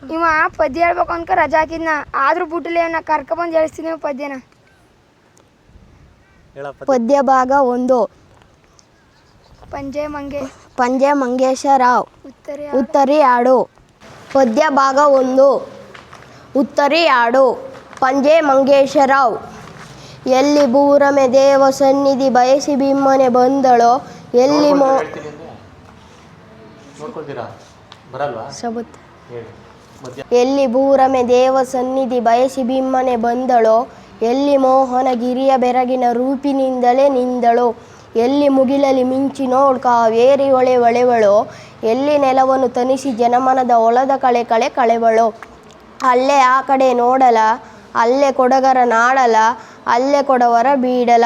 ಇವ ಪದ್ಯ ಹೇಳ್ಬೇಕು ಅನ್ಕ ರಜಾ ಹಾಕಿದ್ನ ಆದ್ರೂ ಬಿಟ್ಟಿಲ್ಲ ಇವನ್ನ ಕರ್ಕೊಬಂದು ಹೇಳ್ತೀನಿ ಪದ್ಯನ. ಪದ್ಯ ಭಾಗ 1. ಪಂಜೆ ಮಂಗೇಶರಾವ್ ಉತ್ತರಿ ಹಾಡು. ಪದ್ಯ ಭಾಗ 1. ಉತ್ತರಿ ಹಾಡು. ಪಂಜೆ ಮಂಗೇಶರಾವ್ ಎಲ್ಲಿ ಭೂರಮೆ ದೇವ ಸನ್ನಿಧಿ ಬಯಸಿ ಬಿಮ್ಮನೆ ಬಂದಳೋ ಎಲ್ಲಿ ಎಲ್ಲಿ ಭೂರಮೆ ದೇವ ಸನ್ನಿಧಿ ಬಯಸಿ ಬಿಮ್ಮನೆ ಬಂದಳೋ ಎಲ್ಲಿ ಮೋಹನ ಗಿರಿಯ ಬೆರಗಿನ ರೂಪಿನಿಂದಲೇ ನಿಂದಳೋ ಎಲ್ಲಿ ಮುಗಿಲಲಿ ಮಿಂಚಿ ನೋಡ್ ಕಾವೇರಿ ಹೊಳೆ ಹೊಳೆವಳೋ ಎಲ್ಲಿ ನೆಲವನ್ನು ತನಿಸಿ ಜನಮನದ ಒಳದ ಕಳೆ ಕಳೆವಳೋ ಅಲ್ಲೇ ಆ ಕಡೆ ನೋಡಲ ಅಲ್ಲೇ ಕೊಡಗರ ನಾಡಲ ಅಲ್ಲೇ ಕೊಡವರ ಬೀಡಲ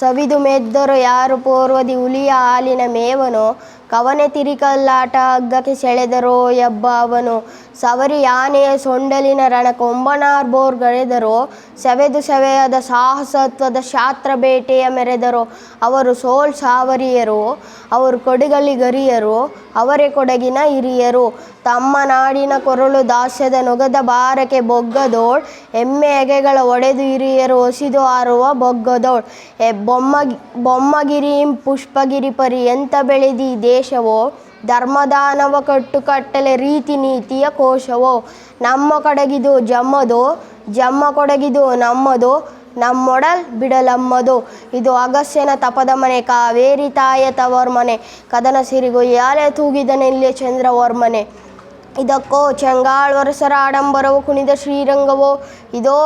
ಸವಿದು ಮೆದ್ದರೋ ಯಾರು ಪೂರ್ವದಿ ಹುಲಿಯ ಹಾಲಿನ ಮೇವನೋ ಕವನೆ ತಿರಿಕಲ್ಲಾಟ ಹಗ್ಗಕ್ಕೆ ಸೆಳೆದರೋ ಎಬ್ಬ ಅವನು ಸವರಿ ಆನೆಯ ಸೊಂಡಲಿನ ರಣ ಕೊಂಬನಾರ್ ಬೋರ್ಗಳೆದರೋ ಸವೆಯದ ಸಾಹಸತ್ವದ ಶಾಸ್ತ್ರ ಬೇಟೆಯ ಮೆರೆದರೋ ಅವರು ಸೋಲ್ ಸಾವರಿಯರು ಅವರು ಕೊಡಗಲಿ ಗರಿಯರು ಅವರೇ ಕೊಡಗಿನ ಹಿರಿಯರು ತಮ್ಮ ನಾಡಿನ ಕೊರಳು ದಾಸ್ಯದ ನೊಗದ ಭಾರಕ್ಕೆ ಬೊಗ್ಗದೋಳ್ ಎಮ್ಮೆ ಎಗೆಗಳ ಒಡೆದು ಹಿರಿಯರು ಹೊಸಿದು ಹಾರುವ ಬೊಗ್ಗದೋಳ್ ಬೊಮ್ಮಗಿರಿ ಪುಷ್ಪಗಿರಿ ಪರಿ ಎಂತ ಬೆಳೆದಿ ದೇಶವೋ ಧರ್ಮದಾನವ ಕಟ್ಟುಕಟ್ಟಲೆ ರೀತಿ ನೀತಿಯ ಕೋಶವೋ ನಮ್ಮ ಕಡೆಗಿದು ಜಮ್ಮ ಕೊಡಗಿದು ನಮ್ಮದು ನಮ್ಮೊಡಲ್ ಬಿಡಲಮ್ಮದು ಇದು ಅಗಸ್ಯನ ತಪದ ಮನೆ ಕಾವೇರಿ ತಾಯ ತವರ್ಮನೆ ಕದನ ಸಿರಿಗೊಯ್ಯಾಲೆ ತೂಗಿದನೆಲ್ಲೆ ಚಂದ್ರವರ್ಮನೆ ಇದಕ್ಕೋ ಚೆಂಗಾಳ್ವರಸರ ಆಡಂಬರವೋ ಕುಣಿದ ಶ್ರೀರಂಗವೋ ಇದೋ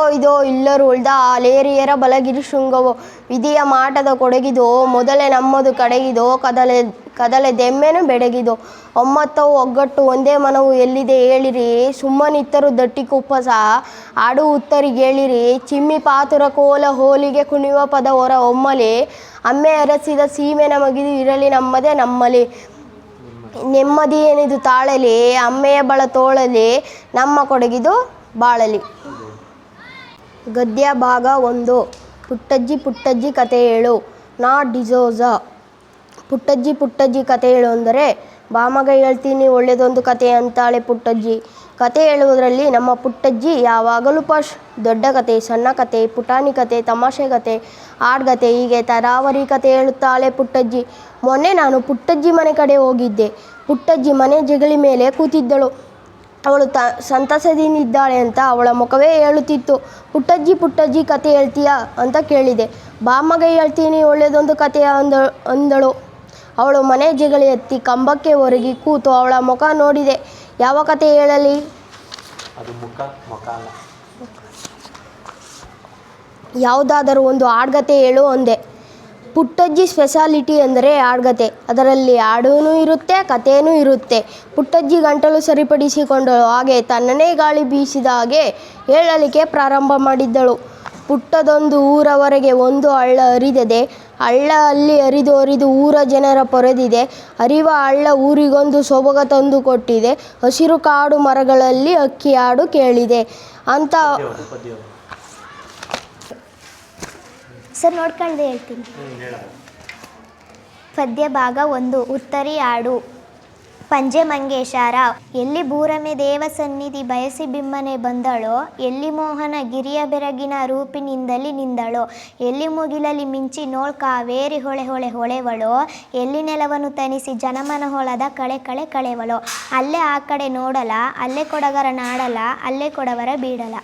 ಇಲ್ಲರು ಉಳ್ದ ಆಲೇರಿಯರ ಬಲಗಿರಿ ಶೃಂಗವೋ ವಿಧಿಯ ಮಾಟದ ಕೊಡಗಿದೋ ಮೊದಲೇ ನಮ್ಮದು ಕಡೆಗಿದೋ ಕದಲೆ ದೆಮ್ಮೆನು ಬೆಡಗಿದೋ ಒಮ್ಮತ್ತವು ಒಗ್ಗಟ್ಟು ಒಂದೇ ಮನವು ಎಲ್ಲಿದೆ ಹೇಳಿರಿ ಸುಮ್ಮನಿತ್ತರು ದಟ್ಟಿ ಕುಪ್ಪಸ ಆಡು ಉತ್ತರಿಗೇಳಿರಿ ಚಿಮ್ಮಿ ಪಾತುರ ಕೋಲ ಹೋಲಿಗೆ ಕುಣಿಯುವ ಪದ ಹೊರ ಒಮ್ಮಲೆ ಅಮ್ಮೆ ಅರಸಿದ ಸೀಮೆ ನಮಗಿದು ಇರಲಿ ನಮ್ಮದೇ ನಮ್ಮಲಿ ನೆಮ್ಮದಿ ಏನಿದು ತಾಳಲಿ ಅಮ್ಮೆಯ ಬಳ ತೋಳಲಿ ನಮ್ಮ ಕೊಡಗಿದು ಬಾಳಲಿ. ಗದ್ಯ ಭಾಗ 1. ಪುಟ್ಟಜ್ಜಿ ಕತೆ ಹೇಳು. ನಾಟ್ ಡಿಸೋಜ. ಪುಟ್ಟಜ್ಜಿ ಕತೆ ಹೇಳು ಅಂದರೆ ಬಾಮಗ ಹೇಳ್ತೀನಿ ಒಳ್ಳೆಯದೊಂದು ಕತೆ ಅಂತಾಳೆ ಪುಟ್ಟಜ್ಜಿ. ಕತೆ ಹೇಳುವುದರಲ್ಲಿ ನಮ್ಮ ಪುಟ್ಟಜ್ಜಿ ಯಾವಾಗಲೂ ದೊಡ್ಡ ಕತೆ, ಸಣ್ಣ ಕತೆ, ಪುಟಾಣಿ ಕತೆ, ತಮಾಷೆ ಕತೆ, ಹಾಡ್ಗತೆ ಹೀಗೆ ತರಾವರಿ ಕತೆ ಹೇಳುತ್ತಾಳೆ ಪುಟ್ಟಜ್ಜಿ. ಮೊನ್ನೆ ನಾನು ಪುಟ್ಟಜ್ಜಿ ಮನೆ ಕಡೆ ಹೋಗಿದ್ದೆ. ಪುಟ್ಟಜ್ಜಿ ಮನೆ ಜಗಲಿ ಮೇಲೆ ಕೂತಿದ್ದಳು. ಅವಳು ಸಂತಸದಿಂದಿದ್ದಾಳೆ ಅಂತ ಅವಳ ಮುಖವೇ ಹೇಳುತ್ತಿತ್ತು. ಪುಟ್ಟಜ್ಜಿ ಕತೆ ಹೇಳ್ತೀಯಾ ಅಂತ ಕೇಳಿದೆ. ಬಾಮಗೆ ಹೇಳ್ತೀನಿ ಒಳ್ಳೆಯದೊಂದು ಕತೆ ಅಂದಳು. ಅವಳು ಮನೆ ಜಗಲಿ ಎತ್ತಿ ಕಂಬಕ್ಕೆ ಒರಗಿ ಕೂತು ಅವಳ ಮುಖ ನೋಡಿದೆ. ಯಾವ ಕತೆ ಹೇಳಲಿ? ಯಾವುದಾದರೂ ಒಂದು ಹಾಡ್ಗತೆ ಹೇಳು ಅಂದೆ. ಪುಟ್ಟಜ್ಜಿ ಸ್ಪೆಷಾಲಿಟಿ ಅಂದರೆ ಹಾಡ್ಗತೆ. ಅದರಲ್ಲಿ ಹಾಡೂ ಇರುತ್ತೆ, ಕಥೆನೂ ಇರುತ್ತೆ. ಪುಟ್ಟಜ್ಜಿ ಗಂಟಲು ಸರಿಪಡಿಸಿಕೊಂಡಳು. ಹಾಗೆ ತನ್ನನೇ ಗಾಳಿ ಬೀಸಿದ ಹಾಗೆ ಹೇಳಲಿಕ್ಕೆ ಪ್ರಾರಂಭ ಮಾಡಿದ್ದಳು. ಪುಟ್ಟದೊಂದು ಊರವರೆಗೆ ಒಂದು ಹಳ್ಳ ಹರಿದಿದೆ. ಹಳ್ಳ ಅಲ್ಲಿ ಹರಿದು ಊರ ಜನರ ಪೊರೆದಿದೆ. ಹರಿವ ಹಳ್ಳ ಊರಿಗೊಂದು ಸೊಬಗ ತಂದು ಕೊಟ್ಟಿದೆ. ಹಸಿರು ಕಾಡು ಮರಗಳಲ್ಲಿ ಅಕ್ಕಿ ಹಾಡು ಕೇಳಿದೆ ಅಂತ ಸರ್ ನೋಡ್ಕೊಂಡು ಹೇಳ್ತೀನಿ. ಪದ್ಯ ಭಾಗ 1. ಉತ್ತರಿ ಹಾಡು. ಪಂಜೆ ಮಂಗೇಶರಾವ್ ಎಲ್ಲಿ ಭೂರಮೆ ದೇವ ಸನ್ನಿಧಿ ಬಯಸಿ ಬಿಮ್ಮನೆ ಬಂದಳೋ ಎಲ್ಲಿ ಮೋಹನ ಗಿರಿಯ ಬೆರಗಿನ ರೂಪಿನಿಂದಲಿ ನಿಂದಳೋ ಎಲ್ಲಿ ಮುಗಿಲಲಿ ಮಿಂಚಿ ನೋಳ್ ಕಾವೇರಿ ಹೊಳೆವಳೋ ಎಲ್ಲಿ ನೆಲವನ್ನು ತನಿಸಿ ಜನಮನ ಹೊಳದ ಕಳೆವಳೋ ಅಲ್ಲೇ ಆ ಕಡೆ ನೋಡಲ ಅಲ್ಲೇ ಕೊಡಗರ ನಾಡಲ ಅಲ್ಲೇ ಕೊಡವರ ಬೀಡಲ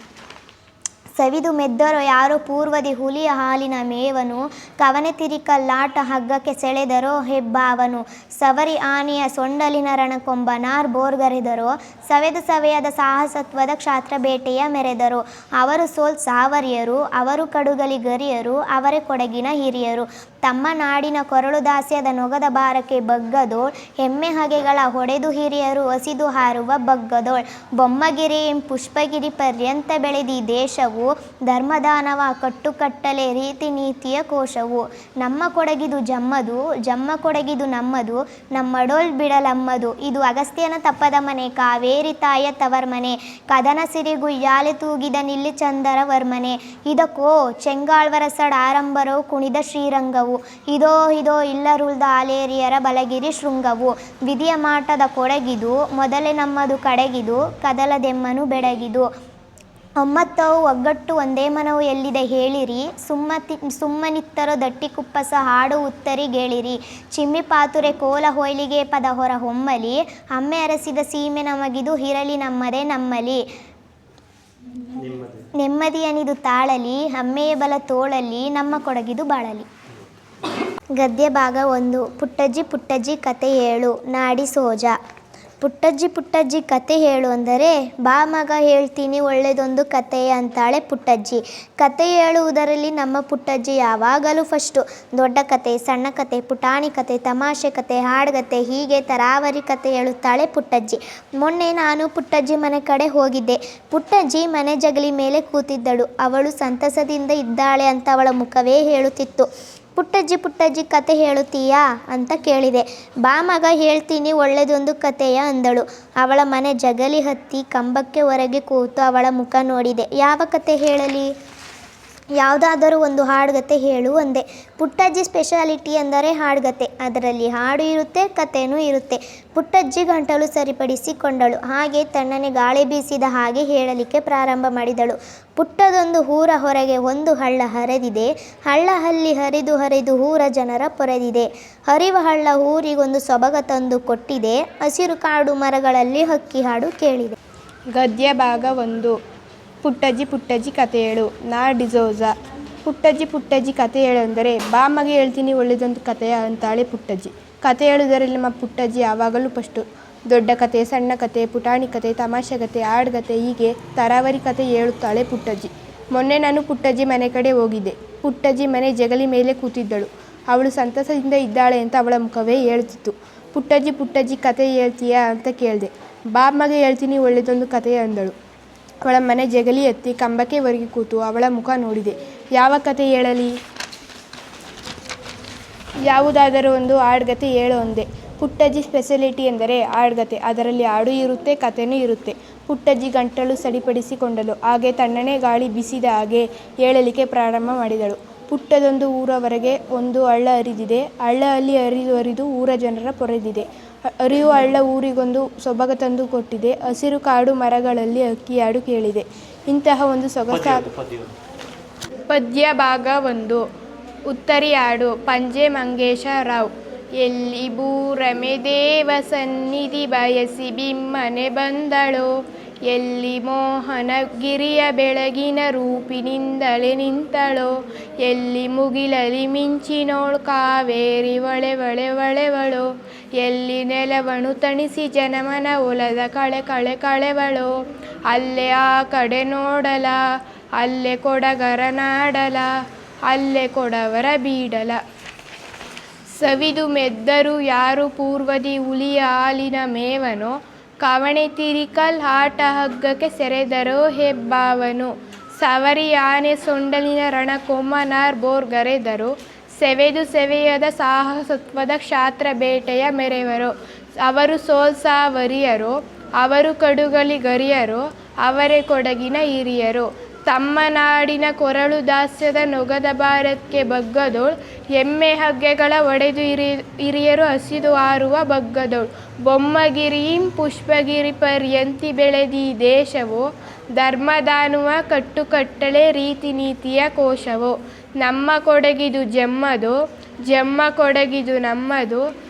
ಸವಿದು ಮೆದ್ದರೋ ಯಾರೋ ಪೂರ್ವದಿ ಹುಲಿಯ ಹಾಲಿನ ಮೇವನು ಕವನೆ ತಿರಿಕಲ್ಲಾಟ ಹಗ್ಗಕ್ಕೆ ಸೆಳೆದರೋ ಹೆಬ್ಬಾವನು ಸವರಿ ಆನೆಯ ಸೊಂಡಲಿನ ರಣಕೊಂಬನಾರ್ ಬೋರ್ಗರೆದರೋ ಸವೆಯದ ಸಾಹಸತ್ವದ ಕ್ಷಾತ್ರ ಬೇಟೆಯ ಮೆರೆದರು ಅವರು ಸೋಲ್ ಸಾವರಿಯರು ಅವರು ಕಡುಗಲಿ ಗರಿಯರು ಅವರೇ ಕೊಡಗಿನ ಹಿರಿಯರು ತಮ್ಮ ನಾಡಿನ ಕೊರಳು ದಾಸ್ಯದ ನೊಗದ ಭಾರಕ್ಕೆ ಬಗ್ಗದೋಳ್ ಹೆಮ್ಮೆ ಹಗೆಗಳ ಹೊಡೆದು ಹಿರಿಯರು ಹಸಿದು ಹಾರುವ ಬಗ್ಗದೋಳ್ ಬೊಮ್ಮಗಿರಿ ಪುಷ್ಪಗಿರಿ ಪರ್ಯಂತ ಬೆಳೆದಿ ದೇಶವು ಧರ್ಮದಾನವ ಕಟ್ಟುಕಟ್ಟಲೆ ರೀತಿ ನೀತಿಯ ಕೋಶವು ನಮ್ಮ ಕೊಡಗಿದು ಜಮ್ಮ ಕೊಡಗಿದು ನಮ್ಮದು ನಮ್ಮಡೋಲ್ ಬಿಡಲಮ್ಮದು ಇದು ಅಗಸ್ತ್ಯನ ತಪ್ಪದ ಮನೆ ಕಾವೇರಿ ತಾಯ ತವರ್ಮನೆ ಕದನ ಸಿರಿಗುಯ್ಯಾಲೆ ತೂಗಿದ ನಿಲ್ಲಿ ಚಂದರವರ್ಮನೆ ಇದಕ್ಕೋ ಚೆಂಗಾಳ್ವರಸಡ ಆರಂಬರವು ಕುಣಿದ ಶ್ರೀರಂಗವು ಶೃಂಗವು. ಇದೋ ಇದೋ ಇಲ್ಲರುಳ್ದ ಆಲೇರಿಯರ ಬಲಗಿರಿ ಶೃಂಗವು. ವಿಧಿಯ ಮಾಟದ ಕೊಡಗಿದು ಮೊದಲೇ ನಮ್ಮದು ಕಡೆಗಿದು ಕದಲದೆಮ್ಮನು ಬೆಡಗಿದು. ಒಮ್ಮತ್ತವು ಒಗ್ಗಟ್ಟು ಒಂದೇ ಮನವು ಎಲ್ಲಿದೆ ಹೇಳಿರಿ. ಸುಮ್ಮನಿತ್ತರೋ ದಟ್ಟಿ ಕುಪ್ಪಸ ಹಾಡು ಉತ್ತರಿಗೇಳಿರಿ. ಚಿಮ್ಮಿ ಪಾತುರೆ ಕೋಲ ಹೊಯ್ಲಿಗೆ ಪದ ಹೊರ ಹೊಮ್ಮಲಿ. ಅಮ್ಮೆ ಅರಸಿದ ಸೀಮೆ ನಮಗಿದು ಇರಲಿ ನಮ್ಮದೇ ನಮ್ಮಲಿ. ನೆಮ್ಮದಿಯನಿದು ತಾಳಲಿ ಅಮ್ಮೆಯ ಬಲ ತೋಳಲಿ ನಮ್ಮ ಕೊಡಗಿದು ಬಾಳಲಿ. ಗದ್ಯ ಭಾಗ 1. ಪುಟ್ಟಜ್ಜಿ ಪುಟ್ಟಜ್ಜಿ ಕತೆ ಹೇಳು ನಾಡಿ ಸೋಜ. ಪುಟ್ಟಜ್ಜಿ ಪುಟ್ಟಜ್ಜಿ ಕತೆ ಹೇಳು ಅಂದರೆ ಬಾ ಮಗ ಹೇಳ್ತೀನಿ ಒಳ್ಳೆದೊಂದು ಕತೆ ಅಂತಾಳೆ ಪುಟ್ಟಜ್ಜಿ. ಕತೆ ಹೇಳುವುದರಲ್ಲಿ ನಮ್ಮ ಪುಟ್ಟಜ್ಜಿ ಯಾವಾಗಲೂ ಫಸ್ಟು. ದೊಡ್ಡ ಕತೆ, ಸಣ್ಣ ಕತೆ, ಪುಟಾಣಿ ಕತೆ, ತಮಾಷೆ ಕತೆ, ಹಾಡುಗತೆ ಹೀಗೆ ತರಾವರಿ ಕತೆ ಹೇಳುತ್ತಾಳೆ ಪುಟ್ಟಜ್ಜಿ. ಮೊನ್ನೆ ನಾನು ಪುಟ್ಟಜ್ಜಿ ಮನೆ ಕಡೆ ಹೋಗಿದ್ದೆ. ಪುಟ್ಟಜ್ಜಿ ಮನೆ ಜಗಲಿ ಮೇಲೆ ಕೂತಿದ್ದಳು. ಅವಳು ಸಂತಸದಿಂದ ಇದ್ದಾಳೆ ಅಂತ ಅವಳ ಮುಖವೇ ಹೇಳುತ್ತಿತ್ತು. ಪುಟ್ಟಜ್ಜಿ ಪುಟ್ಟಜ್ಜಿ ಕತೆ ಹೇಳುತ್ತೀಯಾ ಅಂತ ಕೇಳಿದೆ. ಬಾ ಮಗ ಹೇಳ್ತೀನಿ ಒಳ್ಳೆದೊಂದು ಕತೆಯ ಅಂದಳು. ಅವಳ ಮನೆ ಜಗಲಿ ಹತ್ತಿ ಕಂಬಕ್ಕೆ ಹೊರಗೆ ಕೂತು ಅವಳ ಮುಖ ನೋಡಿದೆ. ಯಾವ ಕತೆ ಹೇಳಲಿ? ಯಾವುದಾದರೂ ಒಂದು ಹಾಡುಗತೆ ಹೇಳು ಅಂದೆ. ಪುಟ್ಟಜ್ಜಿ ಸ್ಪೆಷಾಲಿಟಿ ಅಂದರೆ ಹಾಡುಗತೆ. ಅದರಲ್ಲಿ ಹಾಡು ಇರುತ್ತೆ, ಕಥೆನೂ ಇರುತ್ತೆ. ಪುಟ್ಟಜ್ಜಿ ಗಂಟಲು ಸರಿಪಡಿಸಿಕೊಂಡಳು. ಹಾಗೆ ತಣ್ಣನೆ ಗಾಳಿ ಬೀಸಿದ ಹಾಗೆ ಹೇಳಲಿಕ್ಕೆ ಪ್ರಾರಂಭ ಮಾಡಿದಳು. ಪುಟ್ಟದೊಂದು ಊರ ಹೊರಗೆ ಒಂದು ಹಳ್ಳ ಹರಿದಿದೆ. ಹಳ್ಳ ಅಲ್ಲಿ ಹರಿದು ಹರಿದು ಊರ ಜನರ ಪೊರೆದಿದೆ. ಹರಿವ ಹಳ್ಳ ಊರಿಗೊಂದು ಸೊಬಗ ತಂದು ಕೊಟ್ಟಿದೆ. ಹಸಿರು ಕಾಡು ಮರಗಳಲ್ಲಿ ಹಕ್ಕಿ ಹಾಡು ಕೇಳಿದೆ. ಗದ್ಯ ಭಾಗ 1. ಪುಟ್ಟಜ್ಜಿ ಪುಟ್ಟಜ್ಜಿ ಕತೆ ಹೇಳು ನಾ ಡಿಸೋಜ. ಪುಟ್ಟಜ್ಜಿ ಪುಟ್ಟಜ್ಜಿ ಕತೆ ಹೇಳು ಅಂದರೆ ಬಾ ಮಗೆ ಹೇಳ್ತೀನಿ ಒಳ್ಳೆದೊಂದು ಕತೆಯ ಅಂತಾಳೆ ಪುಟ್ಟಜ್ಜಿ. ಕತೆ ಹೇಳುವುದರಲ್ಲಿ ನಮ್ಮ ಪುಟ್ಟಜ್ಜಿ ಯಾವಾಗಲೂ ಫಸ್ಟು. ದೊಡ್ಡ ಕತೆ, ಸಣ್ಣ ಕತೆ, ಪುಟಾಣಿ ಕತೆ, ತಮಾಷೆ ಕತೆ, ಹಾಡುಗತೆ ಹೀಗೆ ತರಾವರಿ ಕತೆ ಹೇಳುತ್ತಾಳೆ ಪುಟ್ಟಜ್ಜಿ. ಮೊನ್ನೆ ನಾನು ಪುಟ್ಟಜ್ಜಿ ಮನೆ ಕಡೆ ಹೋಗಿದ್ದೆ. ಪುಟ್ಟಜ್ಜಿ ಮನೆ ಜಗಲಿ ಮೇಲೆ ಕೂತಿದ್ದಳು. ಅವಳು ಸಂತಸದಿಂದ ಇದ್ದಾಳೆ ಅಂತ ಅವಳ ಮುಖವೇ ಹೇಳುತ್ತಿತ್ತು. ಪುಟ್ಟಜ್ಜಿ ಪುಟ್ಟಜ್ಜಿ ಕತೆ ಹೇಳ್ತೀಯಾ ಅಂತ ಕೇಳಿದೆ. ಬಾ ಮಗೆ ಹೇಳ್ತೀನಿ ಒಳ್ಳೆದೊಂದು ಕತೆಯ ಅಂದಳು. ಅವಳ ಮನೆ ಜಗಲಿ ಹತ್ತಿ ಕಂಬಕ್ಕೆ ಹೊರಗೆ ಕೂತು ಅವಳ ಮುಖ ನೋಡಿದೆ. ಯಾವ ಕತೆ ಹೇಳಲಿ? ಯಾವುದಾದರೂ ಒಂದು ಹಾಡುಗತೆ ಹೇಳು ಅಂದೆ. ಪುಟ್ಟಜ್ಜಿ ಸ್ಪೆಷಾಲಿಟಿ ಎಂದರೆ ಹಾಡುಗತೆ. ಅದರಲ್ಲಿ ಹಾಡು ಇರುತ್ತೆ, ಕಥೆನೂ ಇರುತ್ತೆ. ಪುಟ್ಟಜ್ಜಿ ಗಂಟಲು ಸರಿಪಡಿಸಿಕೊಂಡಳು. ಹಾಗೆ ತಣ್ಣನೆ ಗಾಳಿ ಬೀಸಿದ ಹಾಗೆ ಹೇಳಲಿಕ್ಕೆ ಪ್ರಾರಂಭ ಮಾಡಿದಳು. ಪುಟ್ಟದೊಂದು ಊರ ಹೊರಗೆ ಒಂದು ಹಳ್ಳ ಹರಿದಿದೆ. ಹಳ್ಳ ಅಲ್ಲಿ ಹರಿದು ಹರಿದು ಊರ ಜನರ ಪೊರೆದಿದೆ. ಹರಿಯುವ ಹಳ್ಳ ಊರಿಗೊಂದು ಸೊಬಗ ತಂದು ಕೊಟ್ಟಿದೆ. ಹಸಿರು ಕಾಡು ಮರಗಳಲ್ಲಿ ಹಕ್ಕಿ ಹಾಡು ಕೇಳಿದೆ. ಇಂತಹ ಒಂದು ಸೊಗಸಾದ ಪದ್ಯ ಭಾಗ 1. ಉತ್ತರಿ ಹಾಡು ಪಂಜೆ ಮಂಗೇಶ ರಾವ್. ಎಲ್ಲಿ ಬೂರಮೆ ದೇವ ಸನ್ನಿಧಿ ಬಯಸಿ ಬಿಮ್ಮನೆ ಬಂದಳೋ. ಎಲ್ಲಿ ಮೋಹನ ಗಿರಿಯ ಬೆಳಗಿನ ರೂಪಿನಿಂದಲೇ ನಿಂತಳೋ. ಎಲ್ಲಿ ಮುಗಿಲಲಿ ಮಿಂಚಿನೋಳು ಕಾವೇರಿ ಒಳೆ ಒಳೆ ಒಳೆವಳೋ. ಎಲ್ಲಿ ನೆಲವನು ತಣಿಸಿ ಜನಮನ ಒಲದ ಕಳೆ ಕಳೆ ಕಳೆವಳೋ. ಅಲ್ಲೇ ಆ ಕಡೆ ನೋಡಲ, ಅಲ್ಲೇ ಕೊಡಗರ ನಾಡಲ, ಅಲ್ಲೇ ಕೊಡವರ ಬೀಡಲ. ಸವಿದು ಮೆದ್ದರು ಯಾರು ಪೂರ್ವದಿ ಹುಲಿಯ ಹಾಲಿನ ಮೇವನೋ. ಕವಣೆ ತಿರಿಕಲ್ ಆಟ ಹಗ್ಗಕ್ಕೆ ಸೆರೆದರೋ ಹೆಬ್ಬಾವನು. ಸವರಿ ಆನೆ ಸೊಂಡಲಿನ ರಣ ಕೊಮ್ಮನಾರ್ ಬೋರ್ಗರೆದರು. ಸೆವೆದು ಸೆವೆಯದ ಸಾಹಸತ್ವದ ಕ್ಷಾತ್ರ ಬೇಟೆಯ ಮೆರೆವರು. ಅವರು ಸೋಲ್ಸಾವರಿಯರೋ, ಅವರು ಕಡುಗಲಿ ಗರಿಯರೋ, ಅವರೇ ಕೊಡಗಿನ ಹಿರಿಯರು. ತಮ್ಮ ನಾಡಿನ ಕೊರಳು ದಾಸ್ಯದ ನೊಗದ ಭಾರಕ್ಕೆ ಬಗ್ಗದೋಳ್. ಎಮ್ಮೆ ಹಗ್ಗೆಗಳ ಒಡೆದು ಹಿರಿಯರು ಹಸಿದು ಹಾರುವ ಬಗ್ಗದೋಳ್. ಬೊಮ್ಮಗಿರಿಂ ಪುಷ್ಪಗಿರಿ ಪರ್ಯಂತಿ ಬೆಳೆದಿ ದೇಶವೋ. ಧರ್ಮದಾನುವ ಕಟ್ಟುಕಟ್ಟಳೆ ರೀತಿ ನೀತಿಯ ಕೋಶವೋ. ನಮ್ಮ ಕೊಡಗಿದು ಜಮ್ಮದೋ, ಜಮ್ಮ ಕೊಡಗಿದು ನಮ್ಮದು,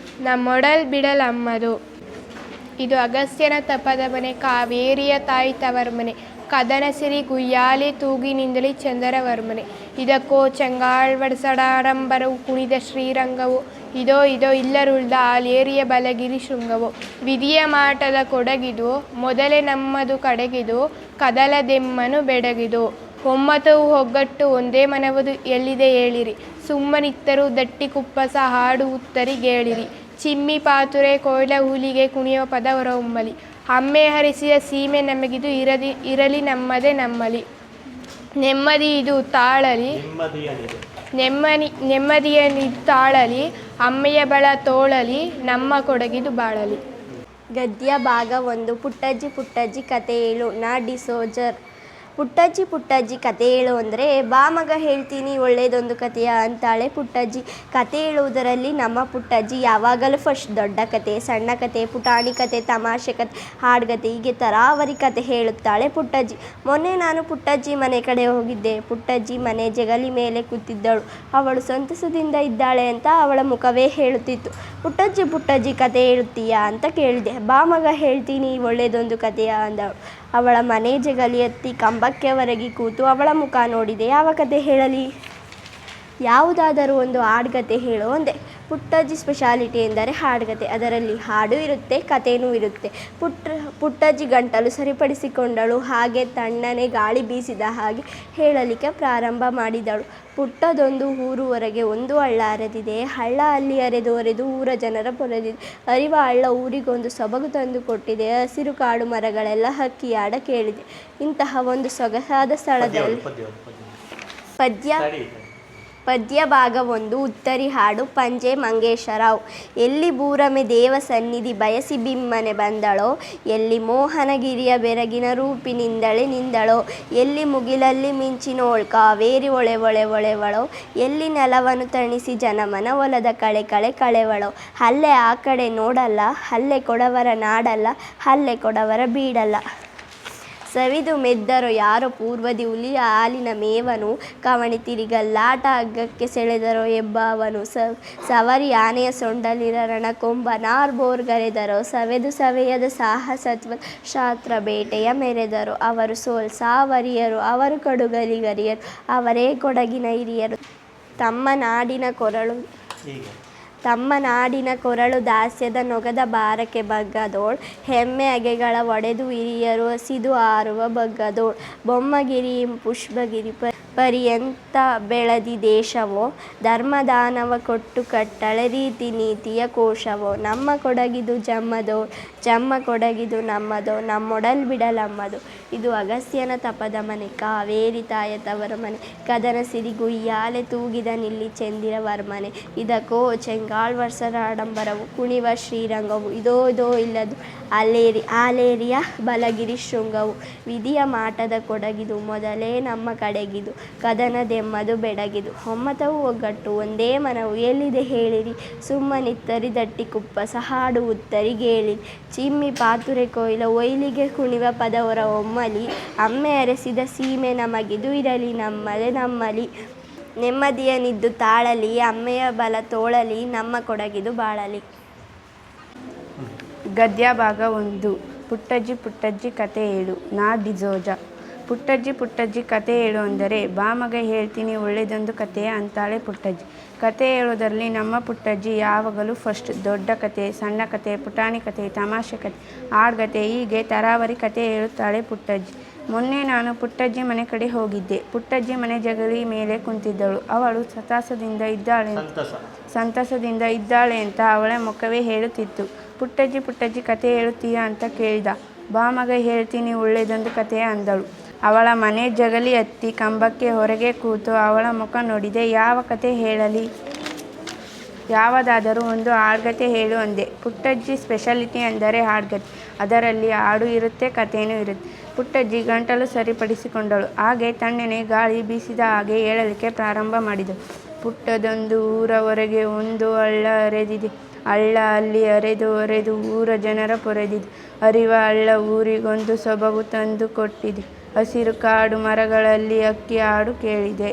ನಮ್ಮೊಡಲ್ ಬಿಡಲಮ್ಮದು. ಇದು ಅಗಸ್ತ್ಯನ ತಪದ ಮನೆ, ಕಾವೇರಿಯ ತಾಯಿ ತವರ ಮನೆ. ಕದನ ಸಿರಿ ಗುಯ್ಯಾಲಿ ತೂಗಿನಿಂದಲಿ ಚಂದರವರ್ಮನೆ. ಇದಕ್ಕೋ ಚಂಗಾಳ್ವಡ್ಸಡಾರಂಬರವು ಕುಣಿದ ಶ್ರೀರಂಗವು. ಇದೋ ಇದೋ ಇಲ್ಲರುಳ್ದ ಆಲೇರಿಯ ಬಲಗಿರಿ ಶೃಂಗವು. ವಿಧಿಯ ಮಾಟದ ಕೊಡಗಿದು ಮೊದಲೇ ನಮ್ಮದು ಕಡೆಗಿದು ಕದಲದೆಮ್ಮನು ಬೆಡಗಿದು. ಒಮ್ಮತವು ಒಗ್ಗಟ್ಟು ಒಂದೇ ಮನವದು ಎಲ್ಲಿದೆ ಹೇಳಿರಿ. ಸುಮ್ಮನಿತ್ತರು ದಟ್ಟಿ ಕುಪ್ಪಸ ಹಾಡು ಉತ್ತರಿಗೇಳಿರಿ. ಚಿಮ್ಮಿ ಪಾತುರೆ ಕೋಯ್ಲ ಹುಲಿಗೆ ಕುಣಿಯುವ ಪದ ಹೊರಹೊಮ್ಮಲಿ. ಅಮ್ಮೆ ಹರಿಸಿದ ಸೀಮೆ ನಮಗಿದು ಇರಲಿ ನಮ್ಮದೇ ನಮ್ಮಲಿ. ನೆಮ್ಮದಿಯಿದು ತಾಳಲಿ ನೆಮ್ಮದಿಯನಿದು ತಾಳಲಿ. ಅಮ್ಮೆಯ ಬಳ ತೋಳಲಿ ನಮ್ಮ ಕೊಡಗಿದು ಬಾಳಲಿ. ಗದ್ಯ ಭಾಗ 1. ಪುಟ್ಟಜ್ಜಿ ಪುಟ್ಟಜ್ಜಿ ಕತೆ ಹೇಳು ನಾ ಡಿಸೋಜರ್. ಪುಟ್ಟಜ್ಜಿ ಪುಟ್ಟಜ್ಜಿ ಕತೆ ಹೇಳು ಅಂದರೆ ಬಾ ಮಗ ಹೇಳ್ತೀನಿ ಒಳ್ಳೆಯದೊಂದು ಕಥೆಯ ಅಂತಾಳೆ ಪುಟ್ಟಜ್ಜಿ. ಕತೆ ಹೇಳುವುದರಲ್ಲಿ ನಮ್ಮ ಪುಟ್ಟಜ್ಜಿ ಯಾವಾಗಲೂ ಫಸ್ಟ್. ದೊಡ್ಡ ಕತೆ, ಸಣ್ಣ ಕತೆ, ಪುಟಾಣಿ ಕತೆ, ತಮಾಷೆ ಕತೆ, ಹಾಡುಗತೆ ಹೀಗೆ ತರಾವರಿ ಕತೆ ಹೇಳುತ್ತಾಳೆ ಪುಟ್ಟಜ್ಜಿ. ಮೊನ್ನೆ ನಾನು ಪುಟ್ಟಜ್ಜಿ ಮನೆ ಕಡೆ ಹೋಗಿದ್ದೆ. ಪುಟ್ಟಜ್ಜಿ ಮನೆ ಜಗಲಿ ಮೇಲೆ ಕೂತಿದ್ದಳು. ಅವಳು ಸಂತಸದಿಂದ ಇದ್ದಾಳೆ ಅಂತ ಅವಳ ಮುಖವೇ ಹೇಳುತ್ತಿತ್ತು. ಪುಟ್ಟಜ್ಜಿ ಪುಟ್ಟಜ್ಜಿ ಕತೆ ಹೇಳುತ್ತೀಯಾ ಅಂತ ಕೇಳಿದೆ. ಬಾ ಮಗ ಹೇಳ್ತೀನಿ ಒಳ್ಳೆಯದೊಂದು ಕಥೆಯ ಅಂದಳು. ಅವಳ ಮನೆ ಜಗಲಿ ಹತ್ತಿ ಕಂಬಕ್ಕೆ ಹೊರಗೆ ಕೂತು ಅವಳ ಮುಖ ನೋಡಿದೆ. ಯಾವ ಕತೆ ಹೇಳಲಿ? ಯಾವುದಾದರೂ ಒಂದು ಹಾಡುಗತೆ ಹೇಳು ಅಂದೆ. ಪುಟ್ಟಜ್ಜಿ ಸ್ಪೆಷಾಲಿಟಿ ಎಂದರೆ ಹಾಡುಗತೆ. ಅದರಲ್ಲಿ ಹಾಡು ಇರುತ್ತೆ, ಕಥೆನೂ ಇರುತ್ತೆ. ಪುಟ್ಟಜ್ಜಿ ಗಂಟಲು ಸರಿಪಡಿಸಿಕೊಂಡಳು. ಹಾಗೆ ತಣ್ಣನೆ ಗಾಳಿ ಬೀಸಿದ ಹಾಗೆ ಹೇಳಲಿಕ್ಕೆ ಪ್ರಾರಂಭ ಮಾಡಿದಳು. ಪುಟ್ಟದೊಂದು ಊರು ಹೊರಗೆ ಒಂದು ಹಳ್ಳ ಹರಿದಿದೆ. ಹಳ್ಳ ಅಲ್ಲಿ ಹರಿದು ಊರ ಜನರ ಪೊರೆದಿದೆ. ಹರಿವ ಹಳ್ಳ ಊರಿಗೊಂದು ಸೊಬಗು ತಂದು ಕೊಟ್ಟಿದೆ. ಹಸಿರು ಕಾಡು ಮರಗಳೆಲ್ಲ ಹಕ್ಕಿಯಾಡ ಕೇಳಿದೆ. ಇಂತಹ ಒಂದು ಸೊಗಸಾದ ಸ್ಥಳದಲ್ಲಿ ಪದ್ಯ ಭಾಗ 1 ಉತ್ತರಿ ಹಾಡು. ಪಂಜೆ ಮಂಗೇಶರಾವ್. ಎಲ್ಲಿ ಬೂರಮೆ ದೇವ ಸನ್ನಿಧಿ ಬಯಸಿ ಬಿಮ್ಮನೆ ಬಂದಳೋ, ಎಲ್ಲಿ ಮೋಹನಗಿರಿಯ ಬೆರಗಿನ ನಿಂದಳೋ, ಎಲ್ಲಿ ಮುಗಿಲಲ್ಲಿ ಮಿಂಚಿನೋಳ್ ಕಾವೇರಿ ಒಳೆವಳೋ, ಎಲ್ಲಿ ನೆಲವನ್ನು ತಣಿಸಿ ಜನಮನ ಒಲದ ಕಳೆವಳೋ. ಅಲ್ಲೇ ಆ ಕಡೆ ನೋಡಲ್ಲ, ಅಲ್ಲೇ ಕೊಡವರ ನಾಡಲ್ಲ, ಅಲ್ಲೇ ಕೊಡವರ ಬೀಡಲ್ಲ. ಸವಿದು ಮೆದ್ದರೋ ಯಾರೋ ಪೂರ್ವದಿ ಹುಲಿಯ ಹಾಲಿನ ಮೇವನು, ಕವಣಿ ತಿರಿಗಲ್ಲಾಟ ಹಗ್ಗಕ್ಕೆ ಸೆಳೆದರೋ ಹೆಬ್ಬಾವನು, ಸವರಿ ಆನೆಯ ಸೊಂಡಲಿರ ರಣಕೊಂಬ ನಾರ್ಬೋರ್ಗರೆದರೋ, ಸವೆಯದ ಸಾಹಸತ್ವ ಶಾಸ್ತ್ರ ಬೇಟೆಯ ಮೆರೆದರು. ಅವರು ಸಾವರಿಯರು, ಅವರು ಕಡುಗಲಿಗರಿಯರು, ಅವರೇ ಕೊಡಗಿನ ಹಿರಿಯರು. ತಮ್ಮ ನಾಡಿನ ಕೊರಳು ದಾಸ್ಯದ ನೊಗದ ಭಾರಕ್ಕೆ ಬಗ್ಗದೋಳ್, ಹೆಮ್ಮೆ ಅಗೆಗಳ ಒಡೆದು ಹಿರಿಯರು ಹಸಿದು ಹಾರುವ ಬಗ್ಗದೋಳ್. ಬೊಮ್ಮಗಿರಿ ಪುಷ್ಪಗಿರಿ ಪರ್ಯಂತ ಬೆಳದಿ ದೇಶವೋ, ಧರ್ಮದಾನವ ಕೊಟ್ಟು ಕಟ್ಟಳೆ ರೀತಿ ನೀತಿಯ ಕೋಶವೋ. ನಮ್ಮ ಕೊಡಗಿದು ಜಮ್ಮ ಕೊಡಗಿದು ನಮ್ಮದೋ, ನಮ್ಮೊಡಲ್ ಬಿಡಲಮ್ಮದು. ಇದು ಅಗಸ್ತ್ಯನ ತಪದ ಮನೆ, ಕಾವೇರಿ ತಾಯ ತವರ ಮನೆ, ಕದನ ಸಿರಿಗುಯ್ಯಾಲೆ ತೂಗಿದ ನಿಲ್ಲಿ ಚಂದಿರ ವರ್ಮನೆ. ಇದಕ್ಕೋ ಚೆಂಗಾಳ್ವರ್ಸರ ಆಡಂಬರವು, ಕುಣಿವ ಶ್ರೀರಂಗವು, ಇದೋ ಇಲ್ಲದು ಆಲೇರಿಯ ಬಲಗಿರಿ ಶೃಂಗವು. ವಿಧಿಯ ಮಾಟದ ಕೊಡಗಿದು, ಮೊದಲೇ ನಮ್ಮ ಕಡೆಗಿದು, ಕದನದೆಮ್ಮದು ಬೆಡಗಿದು. ಒಮ್ಮತವು ಒಗ್ಗಟ್ಟು ಒಂದೇ ಮನವು, ಎಲ್ಲಿದೆ ಹೇಳಿರಿ, ಸುಮ್ಮನಿತ್ತರಿ ದಟ್ಟಿ ಕುಪ್ಪಸ ಹಾಡು ಉತ್ತರಿಗೇಳಿರಿ. ಚಿಮ್ಮಿ ಪಾತುರೆ ಕೊಯ್ಲ ಒಯ್ಲಿಗೆ ಕುಣಿವ ಪದವರ ಒಮ್ಮಲಿ, ಅಮ್ಮೆ ಅರೆಸಿದ ಸೀಮೆ ನಮಗಿದು ಇರಲಿ ನಮ್ಮಲಿ. ನೆಮ್ಮದಿಯನಿದ್ದು ತಾಳಲಿ, ಅಮ್ಮೆಯ ಬಲ ತೋಳಲಿ, ನಮ್ಮ ಕೊಡಗಿದು ಬಾಳಲಿ. ಗದ್ಯ ಭಾಗ 1 ಪುಟ್ಟಜ್ಜಿ ಪುಟ್ಟಜ್ಜಿ ಕತೆ ಹೇಳು. ನಾ ಡಿಸೋಜ. ಪುಟ್ಟಜ್ಜಿ ಪುಟ್ಟಜ್ಜಿ ಕತೆ ಹೇಳು ಅಂದರೆ ಬಾ ಮಗ ಹೇಳ್ತೀನಿ ಒಳ್ಳೆಯದೊಂದು ಕಥೆಯ ಅಂತಾಳೆ ಪುಟ್ಟಜ್ಜಿ. ಕತೆ ಹೇಳೋದರಲ್ಲಿ ನಮ್ಮ ಪುಟ್ಟಜ್ಜಿ ಯಾವಾಗಲೂ ಫಸ್ಟ್. ದೊಡ್ಡ ಕತೆ, ಸಣ್ಣ ಕತೆ, ಪುಟಾಣಿ ಕತೆ, ತಮಾಷೆ ಕತೆ, ಹಾಡುಗತೆ ಹೀಗೆ ತರಾವರಿ ಕತೆ ಹೇಳುತ್ತಾಳೆ ಪುಟ್ಟಜ್ಜಿ. ಮೊನ್ನೆ ನಾನು ಪುಟ್ಟಜ್ಜಿ ಮನೆ ಕಡೆ ಹೋಗಿದ್ದೆ. ಪುಟ್ಟಜ್ಜಿ ಮನೆ ಜಗಲಿ ಮೇಲೆ ಕುಂತಿದ್ದಳು. ಅವಳು ಸಂತಸದಿಂದ ಇದ್ದಾಳೆ ಅಂತ ಅವಳ ಮುಖವೇ ಹೇಳುತ್ತಿತ್ತು. ಪುಟ್ಟಜ್ಜಿ ಪುಟ್ಟಜ್ಜಿ ಕತೆ ಹೇಳುತ್ತೀಯಾ ಅಂತ ಕೇಳಿದ. ಬಾ ಮಗ ಹೇಳ್ತೀನಿ ಒಳ್ಳೆಯದೊಂದು ಕಥೆಯ ಅಂದಳು. ಅವಳ ಮನೆ ಜಗಲಿ ಹತ್ತಿ ಕಂಬಕ್ಕೆ ಹೊರಗೆ ಕೂತು ಅವಳ ಮುಖ ನೋಡಿದೆ. ಯಾವ ಕತೆ ಹೇಳಲಿ? ಯಾವುದಾದರೂ ಒಂದು ಹಾಡುಗತೆ ಹೇಳು ಅಂದೆ. ಪುಟ್ಟಜ್ಜಿ ಸ್ಪೆಷಾಲಿಟಿ ಅಂದರೆ ಹಾಡುಗತೆ. ಅದರಲ್ಲಿ ಹಾಡು ಇರುತ್ತೆ, ಕಥೆನೂ ಇರುತ್ತೆ. ಪುಟ್ಟಜ್ಜಿ ಗಂಟಲು ಸರಿಪಡಿಸಿಕೊಂಡಳು. ಹಾಗೆ ತಣ್ಣನೆ ಗಾಳಿ ಬೀಸಿದ ಹಾಗೆ ಹೇಳಲಿಕ್ಕೆ ಪ್ರಾರಂಭ ಮಾಡಿದಳು. ಪುಟ್ಟದೊಂದು ಊರ ಹೊರಗೆ ಒಂದು ಹಳ್ಳ ಹರಿದಿದೆ. ಹಳ್ಳ ಅಲ್ಲಿ ಹರಿದು ಊರ ಜನರ ಪೊರೆದಿದೆ. ಹರಿವ ಹಳ್ಳ ಊರಿಗೊಂದು ಸೊಬಗು ತಂದು ಕೊಟ್ಟಿದೆ. ಹಸಿರು ಕಾಡು ಮರಗಳಲ್ಲಿ ಹಕ್ಕಿ ಹಾಡು ಕೇಳಿದೆ.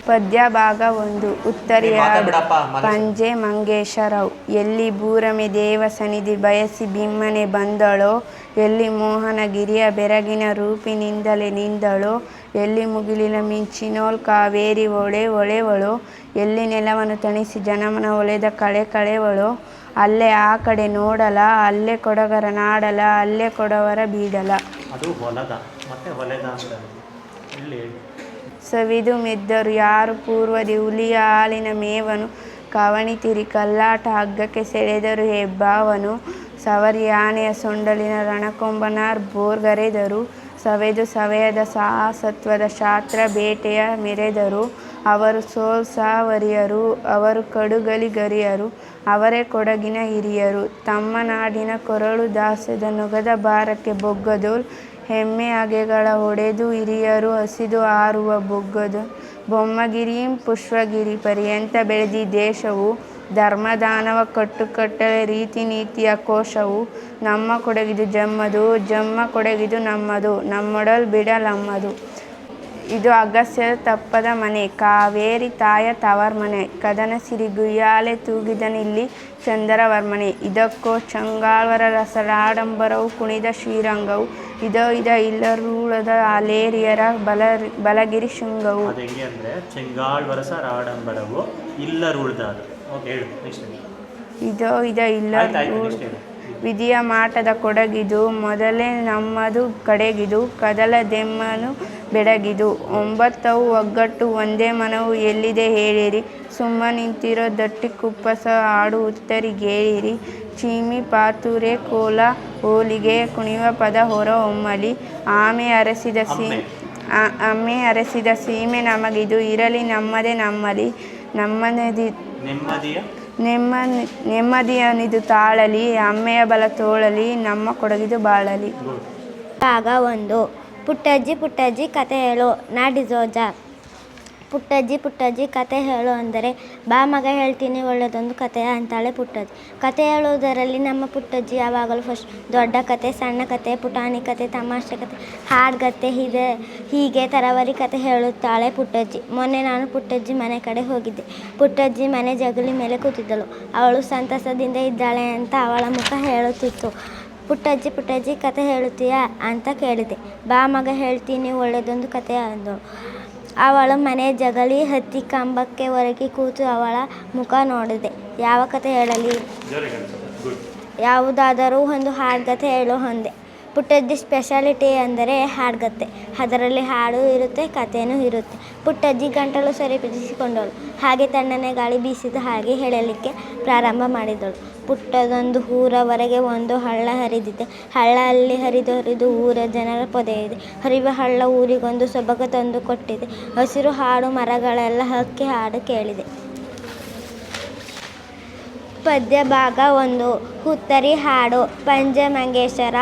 ಪದ್ಯ ಭಾಗ 1 ಉತ್ತರಿ ಹಾಡು. ಪಂಜೆ ಮಂಗೇಶರಾವ್. ಎಲ್ಲಿ ಬೂರಮೆ ದೇವ ಸನ್ನಿಧಿ ಬಯಸಿ ಬಿಮ್ಮನೆ ಬಂದಳೋ, ಎಲ್ಲಿ ಮೋಹನಗಿರಿಯ ಬೆರಗಿನ ನಿಂದಳೋ, ಎಲ್ಲಿ ಮುಗಿಲಿನ ಮಿಂಚಿನೋಳ್ ಕಾವೇರಿ ಒಳೆವಳೋ, ಎಲ್ಲಿ ನೆಲವನ್ನು ತಣಿಸಿ ಜನಮನ ಒಲೆದ ಕಳೆವಳೋ. ಅಲ್ಲೇ ಆ ಕಡೆ ನೋಡಲ, ಅಲ್ಲೇ ಕೊಡಗರ ನಾಡಲ, ಅಲ್ಲೇ ಕೊಡವರ ಬೀಡಲ. ಸವಿದು ಮೆದ್ದರು ಯಾರು ಪೂರ್ವದಿ ಹುಲಿಯ ಹಾಲಿನ ಮೇವನು, ಕವಣಿ ತಿರಿ ಕಲ್ಲಾಟ ಹಗ್ಗಕ್ಕೆ ಸೆಳೆದರು ಹೆಬ್ಬಾವನು, ಸವರಿ ಆನೆಯ ಸೊಂಡಲಿನ ರಣಕೊಂಬನಾರ್ ಬೋರ್ಗರೆದರು, ಸವೆಯದ ಸಾಹಸತ್ವದ ಶಾಸ್ತ್ರ ಬೇಟೆಯ ಮೆರೆದರು. ಅವರು ಸಾವರಿಯರು, ಅವರು ಕಡುಗಲಿಗರಿಯರು, ಅವರೇ ಕೊಡಗಿನ ಹಿರಿಯರು. ತಮ್ಮ ನಾಡಿನ ಕೊರಳು ದಾಸ್ಯದ ನೊಗದ ಭಾರಕ್ಕೆ ಬೊಗ್ಗದೋಳ್, ಹೆಮ್ಮೆ ಹಗೆಗಳ ಹೊಡೆದು ಹಿರಿಯರು ಹಸಿದು ಹಾರುವ ಬೊಗ್ಗದು ಬೊಮ್ಮಗಿರಿ ಪುಷ್ಪಗಿರಿ ಪರ್ಯಂತ ಬೆಳೆದಿ ದೇಶವು ಧರ್ಮದಾನವ ಕಟ್ಟುಕಟ್ಟಲೆ ರೀತಿ ನೀತಿಯ ಕೋಶವು ನಮ್ಮ ಕೊಡಗಿದು ಜಮ್ಮದು ಜಮ್ಮ ಕೊಡಗಿದು ನಮ್ಮದು ನಮ್ಮೊಡಲ್ ಬಿಡಲಮ್ಮದು. ಇದು ಅಗಸ್ತ್ಯರ ತಪ್ಪದ ಮನೆ ಕಾವೇರಿ ತಾಯ ತವರ್ಮನೆ ಕದನ ಸಿರಿ ಗುಯ್ಯಾಲೆ ತೂಗಿದನಿಲ್ಲಿ ಚಂದರವರ್ಮನೆ. ಇದಕ್ಕೋ ಚಂಗಾಳ್ವರ ರಸರಾಡಂಬರವು ಕುಣಿದ ಶ್ರೀರಂಗವು ಇದೋ ಇಲ್ಲರೂಳದ ಅಲೇರಿಯರ ಬಲಗಿರಿ ಶೃಂಗವು. ಚೆಂಗಾಳ್ವರಸ ರಾಡಂಬರವು ಇಲ್ಲರೂಳದ ಇದೋ ಇಲ್ಲ ವಿಧಿಯ ಮಾಟದ ಕೊಡಗಿದು ಮೊದಲೇ ನಮ್ಮದು ಕಡೆಗಿದು ಕದಲದೆಮ್ಮನು ಬೆಡಗಿದು. ಒಂಬತ್ತವು ಒಗ್ಗಟ್ಟು ಒಂದೇ ಮನವು ಎಲ್ಲಿದೆ ಹೇಳಿರಿ ಸುಮ್ಮನಿಂತಿರೋ ದಟ್ಟಿ ಕುಪ್ಪಸ ಹಾಡು ಉತ್ತರಿಗೇಳಿರಿ. ಚೀಮಿ ಪಾತುರೆ ಕೋಲ ಹೋಲಿಗೆ ಕುಣಿವ ಪದ ಹೊರ ಹೊಮ್ಮಲಿ. ಆಮೆ ಅರಸಿದ ಸೀಮೆ ನಮಗಿದು ಇರಲಿ ನಮ್ಮದೇ ನಮ್ಮಲಿ. ನೆಮ್ಮದಿಯನಿದು ತಾಳಲಿ ಅಮ್ಮೆಯ ಬಲ ತೋಳಲಿ ನಮ್ಮ ಕೊಡಗಿದು ಬಾಳಲಿ. ಭಾಗ 1. ಪುಟ್ಟಜ್ಜಿ ಕತೆ ಹೇಳು. ನಾಡಿಜೋಜ. ಪುಟ್ಟಜ್ಜಿ ಕತೆ ಹೇಳು ಅಂದರೆ ಬಾ ಮಗ ಹೇಳ್ತೀನಿ ಒಳ್ಳೆದೊಂದು ಕತೆ ಅಂತಾಳೆ ಪುಟ್ಟಜ್ಜಿ. ಕತೆ ಹೇಳುವುದರಲ್ಲಿ ನಮ್ಮ ಪುಟ್ಟಜ್ಜಿ ಯಾವಾಗಲೂ ಫಸ್ಟ್. ದೊಡ್ಡ ಕತೆ, ಸಣ್ಣ ಕತೆ, ಪುಟಾಣಿ ಕತೆ, ತಮಾಷೆ ಕತೆ, ಹಾಡುಗತೆ ಹೀಗೆ ತರವರಿ ಕತೆ ಹೇಳುತ್ತಾಳೆ ಪುಟ್ಟಜ್ಜಿ. ಮೊನ್ನೆ ನಾನು ಪುಟ್ಟಜ್ಜಿ ಮನೆ ಕಡೆ ಹೋಗಿದ್ದೆ. ಪುಟ್ಟಜ್ಜಿ ಮನೆ ಜಗಲಿ ಮೇಲೆ ಕೂತಿದ್ದಳು. ಅವಳು ಸಂತಸದಿಂದ ಇದ್ದಾಳೆ ಅಂತ ಅವಳ ಮುಖ ಹೇಳುತ್ತಿತ್ತು. ಪುಟ್ಟಜ್ಜಿ ಕತೆ ಹೇಳುತ್ತೀಯಾ ಅಂತ ಕೇಳಿದೆ. ಬಾ ಮಗ ಹೇಳ್ತೀನಿ ಒಳ್ಳೆದೊಂದು ಕತೆ ಅಂದಳು. ಅವಳು ಮನೆ ಜಗಲಿ ಹತ್ತಿ ಕಂಬಕ್ಕೆ ಒರಗಿ ಕೂತು ಅವಳ ಮುಖ ನೋಡಿದೆ. ಯಾವ ಕತೆ ಹೇಳಲಿ? ಯಾವುದಾದರೂ ಒಂದು ಹಾಡುಗತೆ ಹೇಳು ಅಂದೆ. ಪುಟ್ಟಜ್ಜಿ ಸ್ಪೆಷಾಲಿಟಿ ಅಂದರೆ ಹಾಡುಗತೆ. ಅದರಲ್ಲಿ ಹಾಡು ಇರುತ್ತೆ, ಕಥೆನೂ ಇರುತ್ತೆ. ಪುಟ್ಟಜ್ಜಿ ಗಂಟಲು ಸರಿಪಡಿಸಿಕೊಂಡಳು. ಹಾಗೆ ತಣ್ಣನೆ ಗಾಳಿ ಬೀಸಿದ ಹಾಗೆ ಹೇಳಲಿಕ್ಕೆ ಪ್ರಾರಂಭ ಮಾಡಿದಳು. ಪುಟ್ಟದೊಂದು ಊರವರೆಗೆ ಒಂದು ಹಳ್ಳ ಹರಿದಿದೆ. ಹಳ್ಳ ಅಲ್ಲಿ ಹರಿದು ಊರ ಜನರ ಪೊದೆಯಿದೆ. ಹರಿವ ಹಳ್ಳ ಊರಿಗೊಂದು ಸೊಬಗು ತಂದು ಕೊಟ್ಟಿದೆ. ಹಸಿರು ಹಾಡು ಮರಗಳೆಲ್ಲ ಹಕ್ಕಿ ಹಾಡು ಕೇಳಿದೆ. ಪದ್ಯ ಭಾಗ 1. ಹುತ್ತರಿ ಹಾಡು. ಪಂಚಮಂಗೇಶ್ವರ.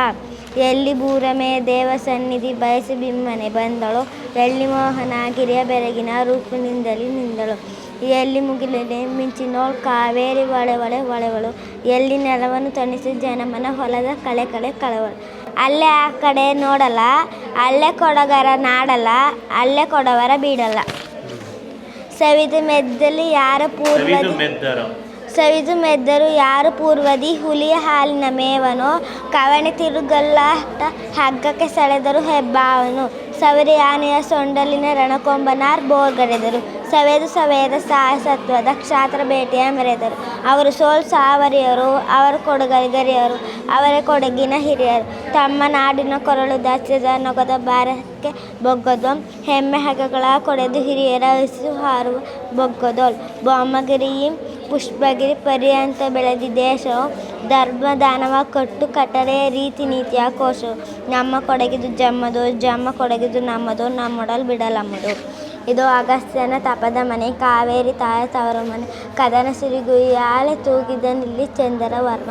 ಎಲ್ಲಿ ಬೂರಮೆ ದೇವ ಸನ್ನಿಧಿ ಬಯಸಿ ಬಿಮ್ಮನೆ ಬಂದಳು. ಎಲ್ಲಿ ಮೋಹನ ಗಿರಿಯ ಬೆರಗಿನ ರೂಪಿನಿಂದಲಿ ನಿಂದಳು. ಎಲ್ಲಿ ಮುಗಿಲಿನ ಮಿಂಚಿನೋಳ್ ಕಾವೇರಿ ಒಳೆವಳು. ಎಲ್ಲಿ ನೆಲವನ್ನು ತಣಿಸಿ ಜನಮನ ಹೊಲದ ಕಳೆ ಕಳವಳು. ಅಲ್ಲೇ ಆ ಕಡೆ ನೋಡಲ್ಲ, ಅಲ್ಲೇ ಕೊಡಗರ ನಾಡಲ್ಲ, ಅಲ್ಲೇ ಕೊಡವರ ಬೀಡಲ್ಲ. ಸವಿದು ಮೆದ್ದರು ಯಾರು ಪೂರ್ವದಿ ಹುಲಿಯ ಹಾಲಿನ ಮೇವನು. ಕವಣೆ ತಿರುಗಲ್ಲಾಟ ಹಗ್ಗಕ್ಕೆ ಸೆಳೆದರು ಹೆಬ್ಬಾವನು. ಸವರಿ ಆನೆಯ ಸೊಂಡಲಿನ ರಣಕೊಂಬನಾರ್ ಬೋರ್ಗರೆದರು. ಸವೆದ ಸಾಹಸತ್ವದ ಕ್ಷಾತ್ರ ಬೇಟೆಯ ಮೆರೆದರು. ಅವರು ಸಾವರಿಯರು, ಅವರು ಕೊಡಗರಿಯರು, ಅವರೇ ಕೊಡಗಿನ ಹಿರಿಯರು. ತಮ್ಮ ನಾಡಿನ ಕೊರಳು ದಾಸ್ಯದ ನೊಗದ ಭಾರಕ್ಕೆ ಬೊಗ್ಗದೋಲ್. ಹೆಮ್ಮೆ ಹಗ್ಗಗಳ ಕೊಡೆದು ಹಿರಿಯರ ಹಸಿರು ಹಾರುವ ಬೊಗ್ಗದೋಲ್. ಬೊಮ್ಮಗಿರಿ ಪುಷ್ಪಗಿರಿ ಪರ್ಯಂತ ಬೆಳೆದಿ ದೇಶವು ಧರ್ಮದಾನವ ಕಟ್ಟು ಕಟ್ಟಲೆಯ ರೀತಿ ನೀತಿಯ ಕೋಶವು ನಮ್ಮ ಕೊಡಗಿದು ಜಮ್ಮದು ಜಮ್ಮ ಕೊಡಗಿದು ನಮ್ಮದು ನಮ್ಮೊಡಲ್ ಬಿಡಲಮ್ಮದು. ಇದು ಅಗಸ್ತ್ಯನ ತಪದ ಮನೆ ಕಾವೇರಿ ತಾಯ ತವರ ಮನೆ ಕದನ ಸಿರಿಗುಯ್ಯಾಲೆ ತೂಗಿದನಿಲ್ಲಿ ಚಂದರವರ್ಮ.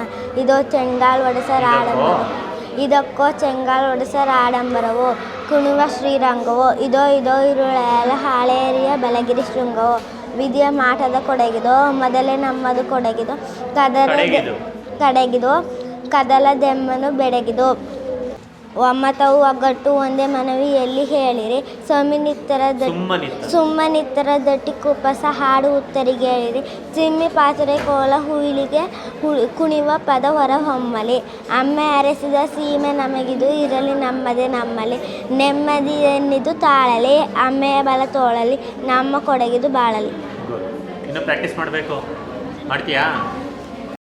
ಇದಕ್ಕೋ ಚೆಂಗಾಲ್ ಒಡೆಸರಾಡಂಬರವೋ ಕುಣಿವ ಶ್ರೀರಂಗವೋ. ಇದೋ ಇರುಳೆಲ್ಲ ಹಾಳೇರಿಯ ಬಲಗಿರಿ ಶೃಂಗವೋ. ವಿಧಿಯ ಮಾಟದ ಕೊಡಗಿದೋ ಮೊದಲೇ ನಮ್ಮದು ಕೊಡಗಿದೋ ಕಡೆಗಿದೋ ಕದಲದೆಮ್ಮನು ಬೆಡಗಿದೋ. ಒಮ್ಮತವು ಒಗ್ಗಟ್ಟು ಒಂದೇ ಮನವಿ ಎಲ್ಲಿ ಹೇಳಿರಿ ಸುಮ್ಮನಿತ್ತರ ದಟ್ಟಿ ಕುಪ್ಪಸ ಹಾಡು ಉತ್ತರಿಗೆ ಹೇಳಿರಿ. ಚಿಮ್ಮಿ ಪಾತ್ರೆ ಕೋಲ ಹುಯಿಲಿಗೆ ಕುಣಿವ ಪದ ಹೊರ ಹೊಮ್ಮಲಿ. ಅಮ್ಮೆ ಅರಸಿದ ಸೀಮೆ ನಮಗಿದು ಇರಲಿ ನಮ್ಮದೇ ನಮ್ಮಲಿ. ನೆಮ್ಮದಿಯನ್ನಿದು ತಾಳಲಿ ಅಮ್ಮೆಯ ಬಲ ತೋಳಲಿ ನಮ್ಮ ಕೊಡಗಿದು ಬಾಳಲಿ. ಇನ್ನು ಪ್ರಾಕ್ಟೀಸ್ ಮಾಡಬೇಕು. ಮಾಡ್ತೀಯಾ?